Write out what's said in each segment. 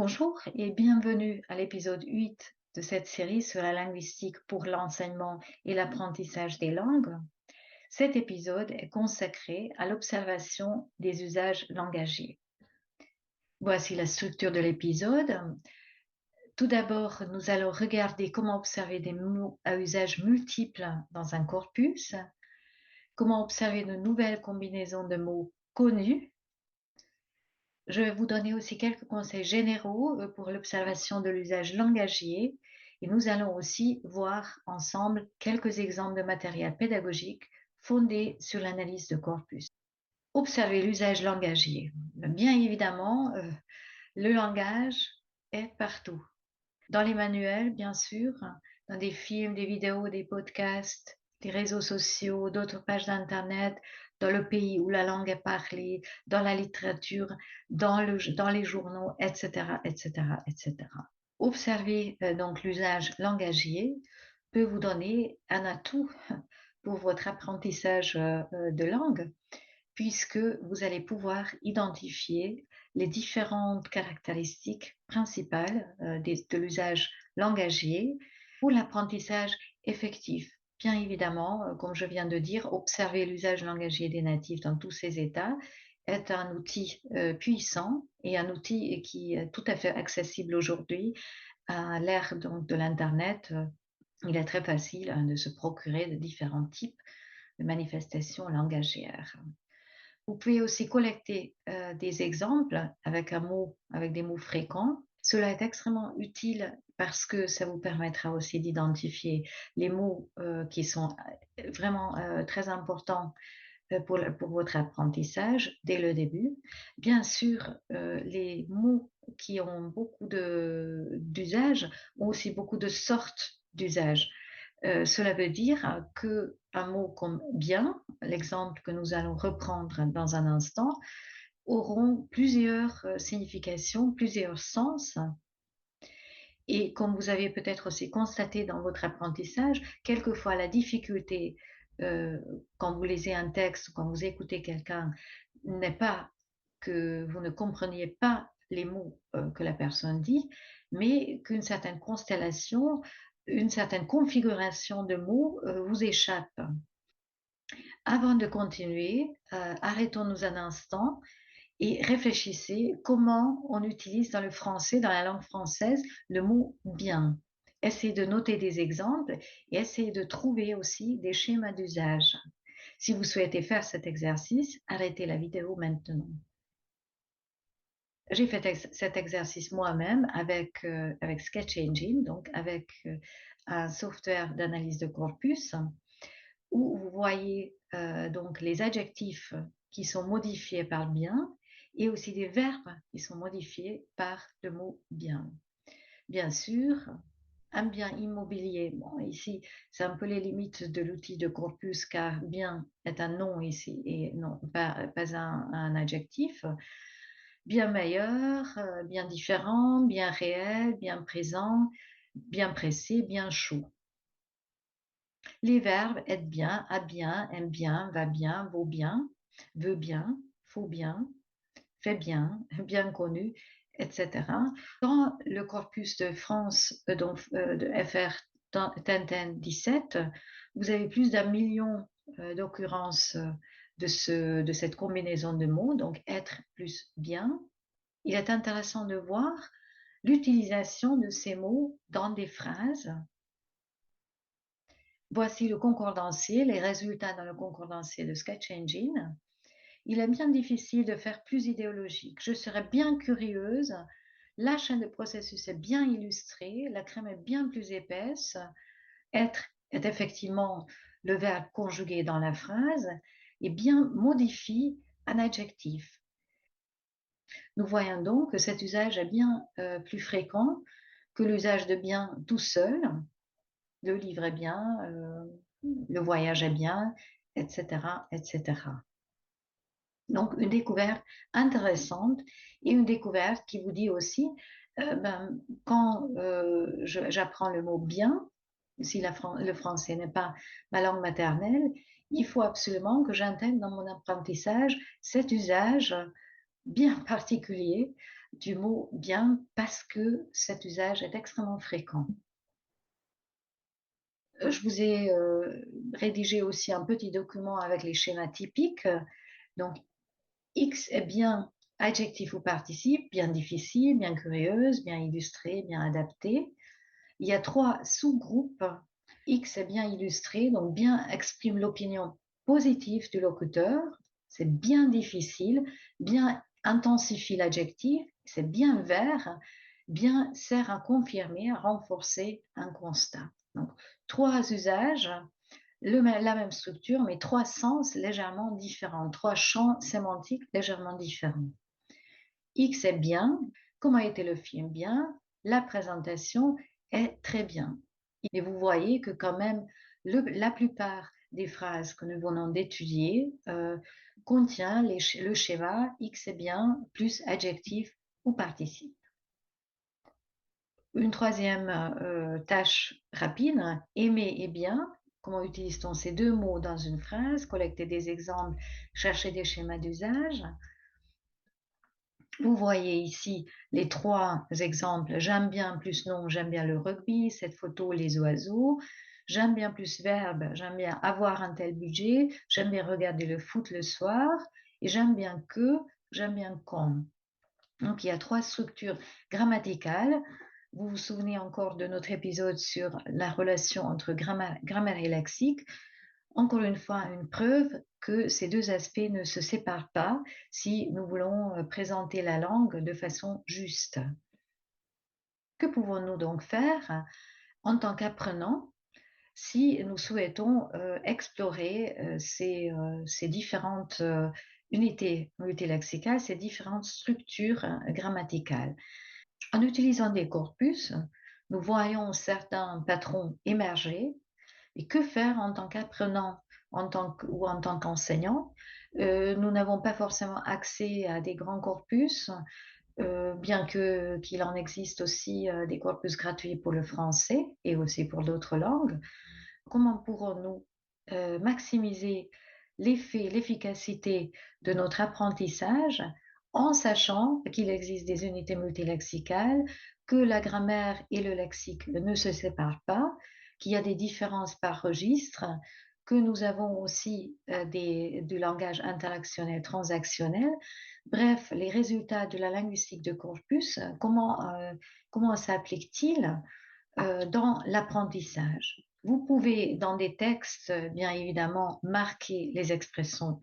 Bonjour et bienvenue à l'épisode 8 de cette série sur la linguistique pour l'enseignement et l'apprentissage des langues. Cet épisode est consacré à l'observation des usages langagiers. Voici la structure de l'épisode. Tout d'abord, nous allons regarder comment observer des mots à usage multiple dans un corpus, comment observer de nouvelles combinaisons de mots connus. Je vais vous donner aussi quelques conseils généraux pour l'observation de l'usage langagier et nous allons aussi voir ensemble quelques exemples de matériel pédagogique fondés sur l'analyse de corpus. Observer l'usage langagier. Bien évidemment, le langage est partout. Dans les manuels, bien sûr, dans des films, des vidéos, des podcasts, des réseaux sociaux, d'autres pages d'Internet, dans le pays où la langue est parlée, dans la littérature, dans les journaux, etc., etc., etc. Observer donc l'usage langagier peut vous donner un atout pour votre apprentissage de langue, puisque vous allez pouvoir identifier les différentes caractéristiques principales de l'usage langagier pour l'apprentissage effectif. Bien évidemment, comme je viens de dire, observer l'usage langagier des natifs dans tous ces états est un outil puissant et un outil qui est tout à fait accessible aujourd'hui à l'ère donc de l'Internet. Il est très facile de se procurer de différents types de manifestations langagières. Vous pouvez aussi collecter des exemples avec des mots fréquents. Cela est extrêmement utile parce que ça vous permettra aussi d'identifier les mots qui sont vraiment très importants pour votre apprentissage dès le début. Bien sûr, les mots qui ont beaucoup d'usages ont aussi beaucoup de sortes d'usages. Cela veut dire que un mot comme bien, l'exemple que nous allons reprendre dans un instant, auront plusieurs significations, plusieurs sens. Et comme vous avez peut-être aussi constaté dans votre apprentissage, quelquefois la difficulté quand vous lisez un texte, quand vous écoutez quelqu'un, n'est pas que vous ne compreniez pas les mots que la personne dit, mais qu'une certaine constellation, une certaine configuration de mots vous échappe. Avant de continuer, arrêtons-nous un instant et réfléchissez comment on utilise dans le français, dans la langue française, le mot bien. Essayez de noter des exemples et essayez de trouver aussi des schémas d'usage. Si vous souhaitez faire cet exercice, arrêtez la vidéo maintenant. J'ai fait cet exercice moi-même avec Sketch Engine, donc avec un software d'analyse de corpus, où vous voyez donc les adjectifs qui sont modifiés par bien et aussi des verbes qui sont modifiés par le mot bien. Bien sûr, un bien immobilier, bon, ici, c'est un peu les limites de l'outil de corpus car bien est un nom ici et non pas un adjectif. Bien meilleur, bien différent, bien réel, bien présent, bien pressé, bien chaud. Les verbes être bien, a bien, aime bien, va bien, vaut bien, veut bien, faut bien, fait bien, bien connu, etc. Dans le corpus de France, de FR Tintin 17, vous avez plus d'un million d'occurrences de cette combinaison de mots, donc être plus bien. Il est intéressant de voir l'utilisation de ces mots dans des phrases. Voici le concordancier, les résultats dans le concordancier de Sketch Engine. Il est bien difficile de faire plus idéologique. Je serais bien curieuse. La chaîne de processus est bien illustrée, la crème est bien plus épaisse. Être est effectivement le verbe conjugué dans la phrase et bien modifie un adjectif. Nous voyons donc que cet usage est bien plus fréquent que l'usage de bien tout seul. Le livre est bien, le voyage est bien, etc., etc. Donc, une découverte intéressante et une découverte qui vous dit aussi, quand j'apprends le mot bien, si le français n'est pas ma langue maternelle, il faut absolument que j'intègre dans mon apprentissage cet usage bien particulier du mot bien parce que cet usage est extrêmement fréquent. Je vous ai rédigé aussi un petit document avec les schémas typiques. Donc, X est bien adjectif ou participe, bien difficile, bien curieuse, bien illustrée, bien adaptée. Il y a 3 sous-groupes. X est bien illustré, donc bien exprime l'opinion positive du locuteur. C'est bien difficile, bien intensifie l'adjectif. C'est bien vert, bien sert à confirmer, à renforcer un constat. Donc, 3 usages, la même structure, mais 3 sens légèrement différents, 3 champs sémantiques légèrement différents. X est bien, comment était le film bien, la présentation est très bien. Et vous voyez que quand même, la plupart des phrases que nous venons d'étudier contient le schéma X est bien plus adjectif ou participe. Une troisième tâche rapide, aimer et bien. Comment utilise-t-on ces 2 mots dans une phrase? Collecter des exemples, chercher des schémas d'usage. Vous voyez ici les 3 exemples. J'aime bien plus non, j'aime bien le rugby, cette photo, les oiseaux. J'aime bien plus verbe, j'aime bien avoir un tel budget. J'aime bien regarder le foot le soir. Et j'aime bien que, j'aime bien quand. Donc il y a 3 structures grammaticales. Vous vous souvenez encore de notre épisode sur la relation entre grammaire et lexique. Encore une fois, une preuve que ces 2 aspects ne se séparent pas si nous voulons présenter la langue de façon juste. Que pouvons-nous donc faire en tant qu'apprenants si nous souhaitons explorer ces différentes unités multilexicales, ces différentes structures grammaticales? En utilisant des corpus, nous voyons certains patrons émerger. Et que faire en tant qu'apprenant ou en tant qu'enseignant? Nous n'avons pas forcément accès à des grands corpus, bien qu'il en existe aussi des corpus gratuits pour le français et aussi pour d'autres langues. Comment pourrons-nous maximiser l'effet, l'efficacité de notre apprentissage en sachant qu'il existe des unités multilexicales, que la grammaire et le lexique ne se séparent pas, qu'il y a des différences par registre, que nous avons aussi du langage interactionnel transactionnel. Bref, les résultats de la linguistique de corpus, comment s'appliquent-ils dans l'apprentissage? Vous pouvez, dans des textes, bien évidemment, marquer les expressions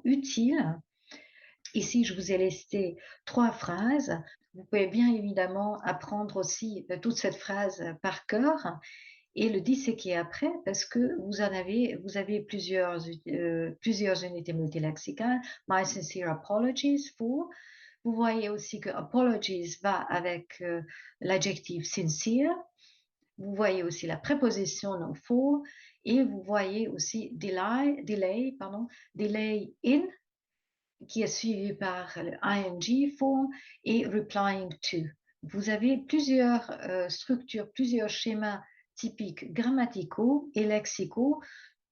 utiles. Ici, je vous ai listé 3 phrases. Vous pouvez bien évidemment apprendre aussi toute cette phrase par cœur et le disséquer après parce que vous avez plusieurs unités multilexicales. My sincere apologies for. Vous voyez aussi que apologies va avec l'adjectif sincere. Vous voyez aussi la préposition no for et vous voyez aussi delay in qui est suivi par le ing form et replying to. Vous avez plusieurs structures, plusieurs schémas typiques grammaticaux et lexicaux,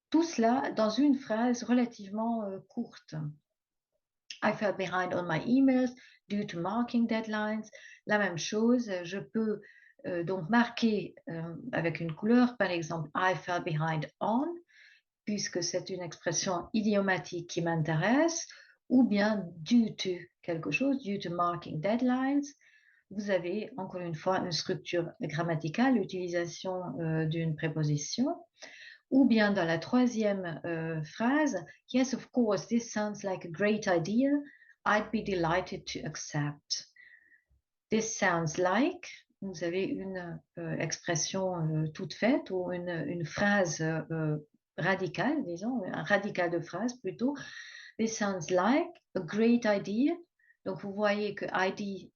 tout cela dans une phrase relativement courte. I fell behind on my emails due to marking deadlines. La même chose, je peux donc marquer avec une couleur, par exemple, I fell behind on, puisque c'est une expression idiomatique qui m'intéresse, ou bien due to quelque chose, due to marking deadlines. Vous avez encore une fois une structure grammaticale, l'utilisation d'une préposition, ou bien dans la troisième phrase, yes, of course, this sounds like a great idea. I'd be delighted to accept. This sounds like, vous avez une expression toute faite ou une phrase radicale, disons, un radical de phrase plutôt. This sounds like a great idea. Donc vous voyez que ID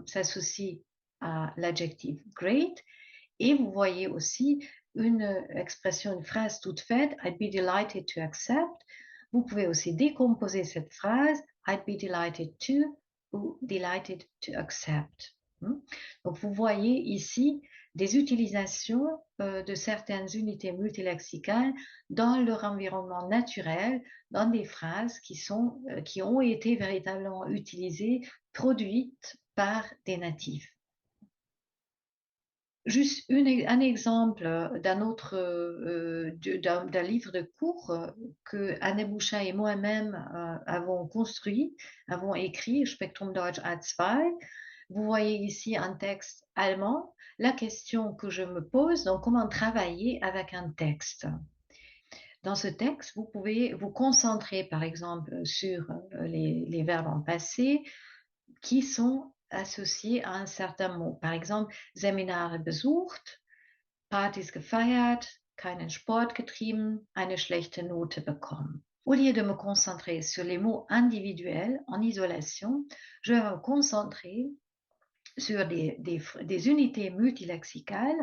s'associe à l'adjectif great et vous voyez aussi une expression, une phrase toute faite, I'd be delighted to accept. Vous pouvez aussi décomposer cette phrase, I'd be delighted to ou delighted to accept. Mmh. Donc vous voyez ici des utilisations, de certaines unités multilexicales dans leur environnement naturel, dans des phrases qui ont été véritablement utilisées, produites par des natifs. Juste un exemple, d'un autre, d'un livre de cours, que Anne Bouchat et moi-même, avons construit, avons écrit, Spektrum Deutsch A2. Vous voyez ici un texte allemand. La question que je me pose, donc comment travailler avec un texte? Dans ce texte, vous pouvez vous concentrer, par exemple, sur, les verbes en passé qui sont associés à un certain mot. Par exemple, Seminare besucht, Partys gefeiert, keinen Sport getrieben, eine schlechte Note bekommen. Au lieu de me concentrer sur les mots individuels en isolation, je vais me concentrer sur des unités multilexicales,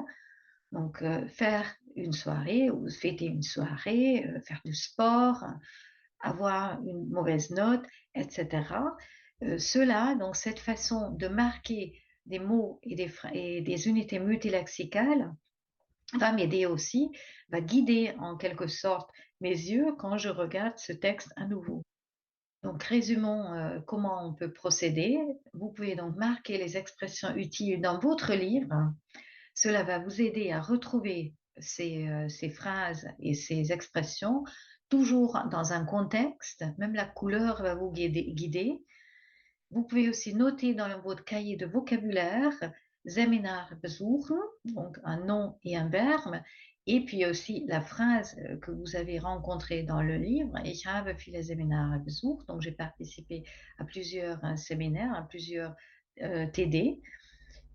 donc faire une soirée ou fêter une soirée, faire du sport, avoir une mauvaise note, etc. Cela, donc cette façon de marquer des mots et des unités multilexicales va m'aider aussi, va guider en quelque sorte mes yeux quand je regarde ce texte à nouveau. Donc résumons, comment on peut procéder. Vous pouvez donc marquer les expressions utiles dans votre livre. Cela va vous aider à retrouver ces phrases et ces expressions, toujours dans un contexte, même la couleur va vous guider. Vous pouvez aussi noter dans votre cahier de vocabulaire Seminar besuchen, donc un nom et un verbe, et puis aussi la phrase que vous avez rencontrée dans le livre. Ich habe viele Seminare besucht, donc j'ai participé à plusieurs séminaires, à plusieurs TD.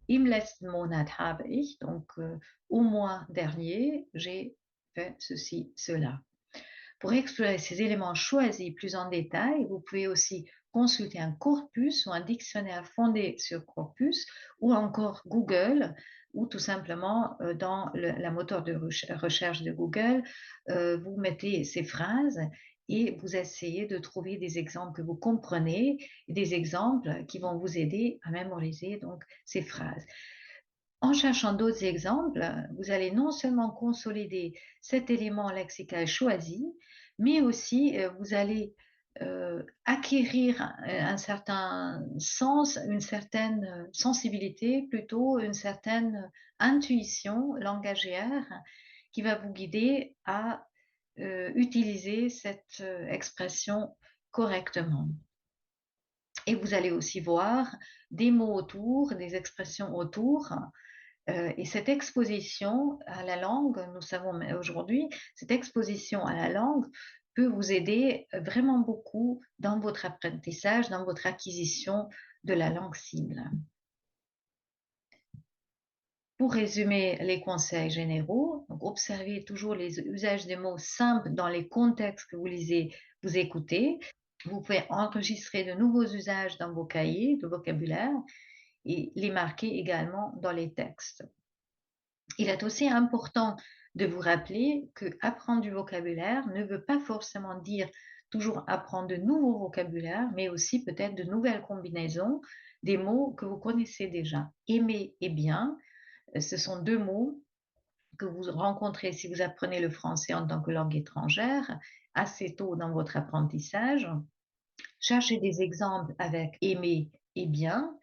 Im letzten Monat habe ich, donc au mois dernier, j'ai fait ceci, cela. Pour explorer ces éléments choisis plus en détail, vous pouvez aussi consulter un corpus ou un dictionnaire fondé sur corpus ou encore Google ou tout simplement dans la moteur de recherche de Google, vous mettez ces phrases et vous essayez de trouver des exemples que vous comprenez, des exemples qui vont vous aider à mémoriser donc ces phrases. En cherchant d'autres exemples, vous allez non seulement consolider cet élément lexical choisi, mais aussi vous allez acquérir un certain sens, une certaine sensibilité, plutôt une certaine intuition langagière qui va vous guider à utiliser cette expression correctement. Et vous allez aussi voir des mots autour, des expressions autour, et cette exposition à la langue, nous savons aujourd'hui, cette exposition à la langue peut vous aider vraiment beaucoup dans votre apprentissage, dans votre acquisition de la langue cible. Pour résumer les conseils généraux, donc observez toujours les usages des mots simples dans les contextes que vous lisez, vous écoutez. Vous pouvez enregistrer de nouveaux usages dans vos cahiers de vocabulaire et les marquer également dans les textes. Il est aussi important de vous rappeler que apprendre du vocabulaire ne veut pas forcément dire toujours apprendre de nouveaux vocabulaires, mais aussi peut-être de nouvelles combinaisons des mots que vous connaissez déjà. Aimer et bien, ce sont deux mots que vous rencontrez si vous apprenez le français en tant que langue étrangère assez tôt dans votre apprentissage. Chercher des exemples avec aimer et bien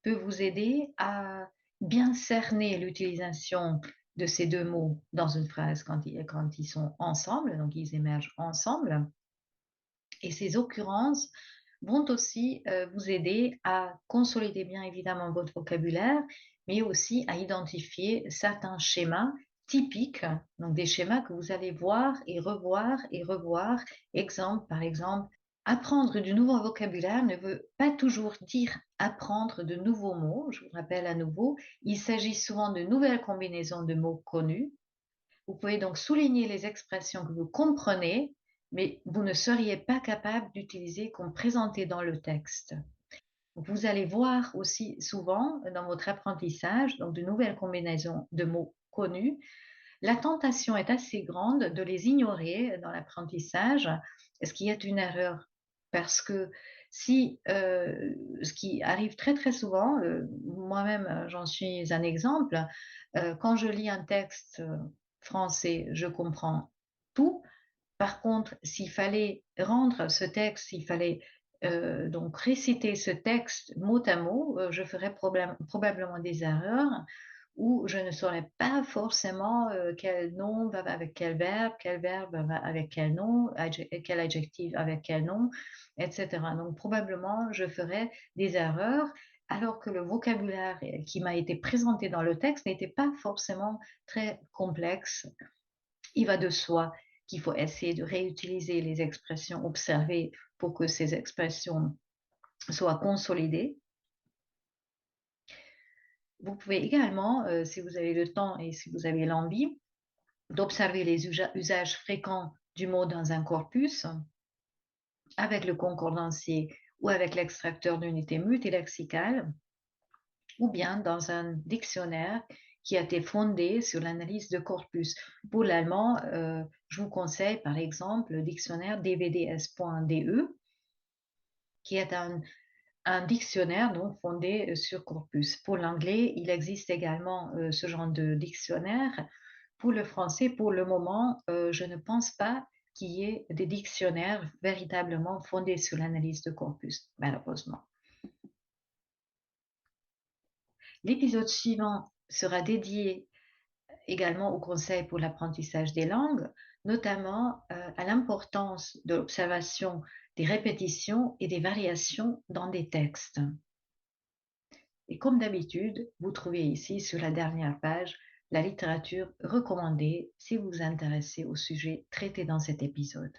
peut vous aider à bien cerner l'utilisation de ces deux mots dans une phrase quand ils sont ensemble, donc ils émergent ensemble. Et ces occurrences vont aussi vous aider à consolider bien évidemment votre vocabulaire, mais aussi à identifier certains schémas typiques, donc des schémas que vous allez voir et revoir et revoir. Exemple, par exemple, apprendre du nouveau vocabulaire ne veut pas toujours dire apprendre de nouveaux mots. Je vous rappelle à nouveau, il s'agit souvent de nouvelles combinaisons de mots connus. Vous pouvez donc souligner les expressions que vous comprenez, mais vous ne seriez pas capable d'utiliser comme présenté dans le texte. Vous allez voir aussi souvent dans votre apprentissage, donc de nouvelles combinaisons de mots connus, la tentation est assez grande de les ignorer dans l'apprentissage, ce qui est une erreur parce que Si, ce qui arrive très, très souvent, moi-même, j'en suis un exemple, quand je lis un texte, français, je comprends tout. Par contre, s'il fallait rendre ce texte, s'il fallait, donc réciter ce texte mot à mot, je ferais probablement des erreurs où je ne saurais pas forcément, quel nom va avec quel verbe va avec quel nom, quel adjectif avec quel nom, et cetera. Donc probablement, je ferais des erreurs, alors que le vocabulaire, qui m'a été présenté dans le texte n'était pas forcément très complexe. Il va de soi qu'il faut essayer de réutiliser les expressions observées pour que ces expressions soient consolidées. Vous pouvez également, si vous avez le temps et si vous avez l'envie, d'observer les usages fréquents du mot dans un corpus avec le concordancier ou avec l'extracteur d'unités multilexicales ou bien dans un dictionnaire qui a été fondé sur l'analyse de corpus. Pour l'allemand, je vous conseille par exemple le dictionnaire dvds.de, qui est un dictionnaire donc fondé sur corpus. Pour l'anglais, il existe également ce genre de dictionnaire. Pour le français, pour le moment, je ne pense pas qu'il y ait des dictionnaires véritablement fondés sur l'analyse de corpus, malheureusement. L'épisode suivant sera dédié également aux conseils pour l'apprentissage des langues, notamment à l'importance de l'observation des répétitions et des variations dans des textes. Et comme d'habitude, vous trouvez ici sur la dernière page la littérature recommandée si vous vous intéressez au sujet traité dans cet épisode.